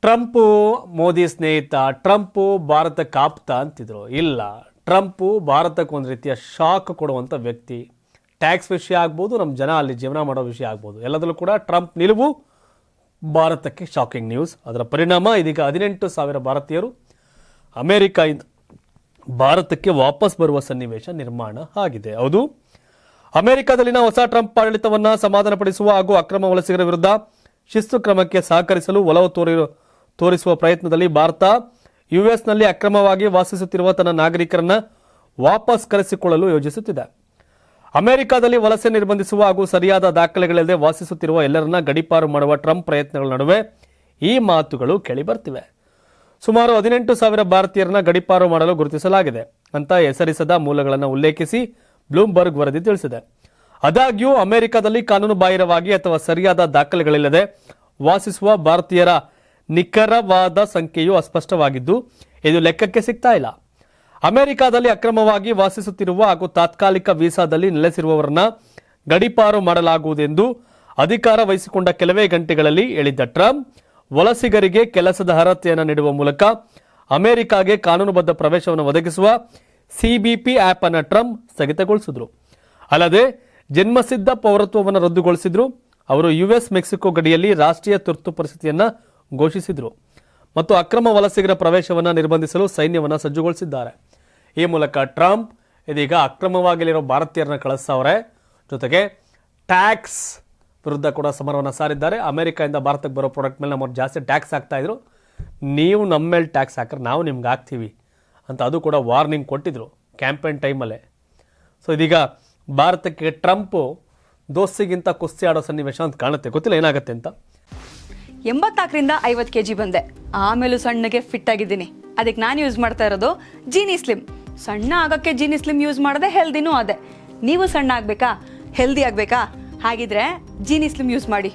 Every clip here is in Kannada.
ಟ್ರಂಪು ಮೋದಿ ಸ್ನೇಹಿತ, ಟ್ರಂಪು ಭಾರತಕ್ಕೆ ಆಪ್ತ ಅಂತಿದ್ರು. ಇಲ್ಲ, ಟ್ರಂಪು ಭಾರತಕ್ಕೆ ಒಂದು ರೀತಿಯ ಶಾಕ್ ಕೊಡುವಂಥ ವ್ಯಕ್ತಿ. ಟ್ಯಾಕ್ಸ್ ವಿಷಯ ಆಗ್ಬೋದು, ನಮ್ಮ ಜನ ಅಲ್ಲಿ ಜೀವನ ಮಾಡೋ ವಿಷಯ ಆಗ್ಬೋದು, ಎಲ್ಲದರಲ್ಲೂ ಕೂಡ ಟ್ರಂಪ್ ನಿಲುವು ಭಾರತಕ್ಕೆ ಶಾಕಿಂಗ್ ನ್ಯೂಸ್. ಅದರ ಪರಿಣಾಮ ಇದೀಗ 18,000 ಭಾರತೀಯರು ಅಮೆರಿಕದಿಂದ ಭಾರತಕ್ಕೆ ವಾಪಸ್ ಬರುವ ಸನ್ನಿವೇಶ ನಿರ್ಮಾಣ ಆಗಿದೆ. ಹೌದು, ಅಮೆರಿಕದಲ್ಲಿನ ಹೊಸ ಟ್ರಂಪ್ ಆಡಳಿತವನ್ನು ಸಮಾಧಾನಪಡಿಸುವ ಹಾಗೂ ಅಕ್ರಮ ವಲಸಿಗರ ವಿರುದ್ಧ ಶಿಸ್ತು ಕ್ರಮಕ್ಕೆ ಸಹಕರಿಸಲು ಒಲವು ತೋರಿಸುವ ಪ್ರಯತ್ನದಲ್ಲಿ ಭಾರತ ಯುಎಸ್ನಲ್ಲಿ ಅಕ್ರಮವಾಗಿ ವಾಸಿಸುತ್ತಿರುವ ತನ್ನ ನಾಗರಿಕರನ್ನ ವಾಪಸ್ ಕರೆಸಿಕೊಳ್ಳಲು ಯೋಜಿಸುತ್ತಿದೆ. ಅಮೆರಿಕದಲ್ಲಿ ವಲಸೆ ನಿರ್ಬಂಧಿಸುವ ಹಾಗೂ ಸರಿಯಾದ ದಾಖಲೆಗಳಿಲ್ಲದೆ ವಾಸಿಸುತ್ತಿರುವ ಎಲ್ಲರನ್ನ ಗಡೀಪಾರು ಮಾಡುವ ಟ್ರಂಪ್ ಪ್ರಯತ್ನಗಳ ನಡುವೆ ಈ ಮಾತುಗಳು ಕೇಳಿಬರ್ತಿವೆ. ಸುಮಾರು 18,000 ಭಾರತೀಯರನ್ನ ಗಡೀಪಾರು ಮಾಡಲು ಗುರುತಿಸಲಾಗಿದೆ ಅಂತ ಹೆಸರಿಸದ ಮೂಲಗಳನ್ನು ಉಲ್ಲೇಖಿಸಿ ಬ್ಲೂಮ್ಬರ್ಗ್ ವರದಿ ತಿಳಿಸಿದೆ. ಆದಾಗ್ಯೂ ಅಮೆರಿಕದಲ್ಲಿ ಕಾನೂನು ಬಾಹಿರವಾಗಿ ಅಥವಾ ಸರಿಯಾದ ದಾಖಲೆಗಳಿಲ್ಲದೆ ವಾಸಿಸುವ ಭಾರತೀಯರ ನಿಖರವಾದ ಸಂಖ್ಯೆಯು ಅಸ್ಪಷ್ಟವಾಗಿದ್ದು ಇದು ಲೆಕ್ಕಕ್ಕೆ ಸಿಗ್ತಾ ಇಲ್ಲ. ಅಮೆರಿಕದಲ್ಲಿ ಅಕ್ರಮವಾಗಿ ವಾಸಿಸುತ್ತಿರುವ ಹಾಗೂ ತಾತ್ಕಾಲಿಕ ವೀಸಾದಲ್ಲಿ ನೆಲೆಸಿರುವವರನ್ನ ಗಡೀಪಾರು ಮಾಡಲಾಗುವುದೆಂದು ಅಧಿಕಾರ ವಹಿಸಿಕೊಂಡ ಕೆಲವೇ ಗಂಟೆಗಳಲ್ಲಿ ಹೇಳಿದ್ದ ಟ್ರಂಪ್ ವಲಸಿಗರಿಗೆ ಕೆಲಸದ ಅರ್ಹತೆಯನ್ನು ನೀಡುವ ಮೂಲಕ ಅಮೆರಿಕಾಗೆ ಕಾನೂನುಬದ್ಧ ಪ್ರವೇಶವನ್ನು ಒದಗಿಸುವ ಸಿಬಿಪಿ ಆಪ್ ಅನ್ನು ಟ್ರಂಪ್ ಸ್ಥಗಿತಗೊಳಿಸಿದ್ರು. ಅಲ್ಲದೆ ಜನ್ಮಸಿದ್ಧ ಪೌರತ್ವವನ್ನು ರದ್ದುಗೊಳಿಸಿದ್ರು. ಅವರು ಯುಎಸ್ ಮೆಕ್ಸಿಕೋ ಗಡಿಯಲ್ಲಿ ರಾಷ್ಟ್ರೀಯ ತುರ್ತು ಪರಿಸ್ಥಿತಿಯನ್ನು ಘೋಷಿಸಿದ್ರು ಮತ್ತು ಅಕ್ರಮ ವಲಸಿಗರ ಪ್ರವೇಶವನ್ನು ನಿರ್ಬಂಧಿಸಲು ಸೈನ್ಯವನ್ನು ಸಜ್ಜುಗೊಳಿಸಿದ್ದಾರೆ. ಈ ಮೂಲಕ ಟ್ರಂಪ್ ಇದೀಗ ಅಕ್ರಮವಾಗಿರೋ ಭಾರತೀಯರನ್ನ ಕಳಿಸ್ತವ್ರೆ. ಜೊತೆಗೆ ಟ್ಯಾಕ್ಸ್ ವಿರುದ್ಧ ಕೂಡ ಸಮರವನ್ನು ಸಾರಿದ್ದಾರೆ. ಅಮೆರಿಕದಿಂದ ಭಾರತಕ್ಕೆ ಬರೋ ಪ್ರಾಡಕ್ಟ್ ಮೇಲೆ ನಮ್ಮವ್ರು ಜಾಸ್ತಿ ಟ್ಯಾಕ್ಸ್ ಹಾಕ್ತಾ ಇದ್ರು. ನೀವು ನಮ್ಮ ಮೇಲೆ ಟ್ಯಾಕ್ಸ್ ಹಾಕ್ರೆ ನಾವು ನಿಮ್ಗೆ ಹಾಕ್ತೀವಿ ಅಂತ ಅದು ಕೂಡ ವಾರ್ನಿಂಗ್ ಕೊಟ್ಟಿದ್ರು ಕ್ಯಾಂಪೇನ್ ಟೈಮಲ್ಲೇ. ಸೊ ಇದೀಗ ಭಾರತಕ್ಕೆ ಟ್ರಂಪು ದೋಸ್ತಿಗಿಂತ ಕುಸ್ತಿ ಆಡೋ ಸನ್ನಿವೇಶ ಅಂತ ಕಾಣುತ್ತೆ. ಗೊತ್ತಿಲ್ಲ ಏನಾಗುತ್ತೆ ಅಂತ. 84ರಿಂದ 50 kg ಬಂದೆ. ಆಮೇಲೂ ಸಣ್ಣಗೆ ಫಿಟ್ ಆಗಿದ್ದೀನಿ. ಅದಕ್ಕೆ ನಾನು ಯೂಸ್ ಮಾಡ್ತಾ ಇರೋದು ಜೀನಿ ಸ್ಲಿಮ್. ಸಣ್ಣ ಆಗೋಕ್ಕೆ ಜೀನಿ ಸ್ಲಿಮ್ ಯೂಸ್ ಮಾಡಿದೆ, ಹೆಲ್ದಿನೂ ಅದೇ. ನೀವು ಸಣ್ಣ ಆಗಬೇಕಾ, ಹೆಲ್ದಿ ಆಗಬೇಕಾ? ಹಾಗಿದ್ರೆ ಜೀನಿ ಸ್ಲಿಮ್ ಯೂಸ್ ಮಾಡಿ.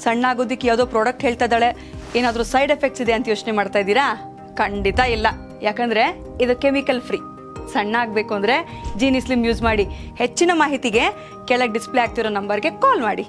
ಸಣ್ಣ ಆಗೋದಕ್ಕೆ ಯಾವುದೋ ಪ್ರಾಡಕ್ಟ್ ಹೇಳ್ತಾ ಇದ್ದಾಳೆ, ಏನಾದರೂ ಸೈಡ್ ಎಫೆಕ್ಟ್ಸ್ ಇದೆ ಅಂತ ಯೋಚನೆ ಮಾಡ್ತಾ ಇದ್ದೀರಾ? ಖಂಡಿತ ಇಲ್ಲ, ಯಾಕಂದರೆ ಇದು ಕೆಮಿಕಲ್ ಫ್ರೀ. ಸಣ್ಣ ಆಗಬೇಕು ಅಂದರೆ ಜೀನಿ ಸ್ಲಿಮ್ ಯೂಸ್ ಮಾಡಿ. ಹೆಚ್ಚಿನ ಮಾಹಿತಿಗೆ ಕೆಳಗೆ ಡಿಸ್ಪ್ಲೇ ಆಗ್ತಿರೋ ನಂಬರ್ಗೆ ಕಾಲ್ ಮಾಡಿ.